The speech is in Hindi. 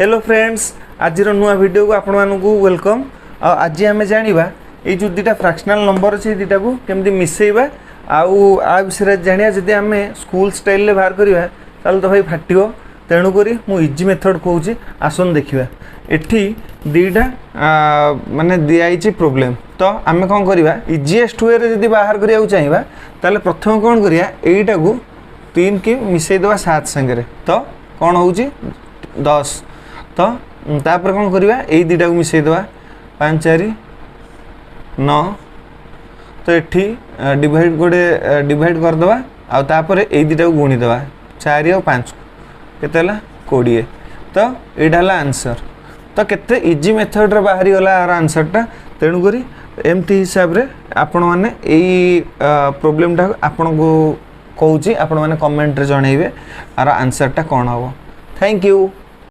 हेलो फ्रेंड्स, आज नुआ वीडियो को आपण मानू वेलकम। आज आम जाना ये जो दुटा फ्रैक्शनल नंबर अच्छे दुटा को केमती मिसेबा आ विषय जाना जब आम स्कूल स्टाइल बाहर करवा तो भाई फाटो। तेणुक मुझे इजी मेथड कहूँ आसन देखा एठी दीटा माने दिखाई प्रोब्लेम। तो आम कौन करवा इजीएस्ट वे जब बाहर करने चाहिए ताले प्रथम कौन करिया एटा को 3 की मिसेदेवा 7 संगे तो कौन हो 10। तो तापर कौन करवा यही दुटा को मिसेदेवा 5 4 9। तो ये डिवाइड गोटे डिवाइड करदे आपर यही दुटा को गुणीदे 4 और 5 केते 20। तो यहाँ आंसर। तो केते इजी मेथड रे बाहरी गला आंसरटा। तेणुक एमती हिसाब रे आपण मैंने यही प्रोब्लेमटा आपण को कहूँ आपण मैंने कमेंट रे जनइबे आर आंसरटा कौन हम। Thank you.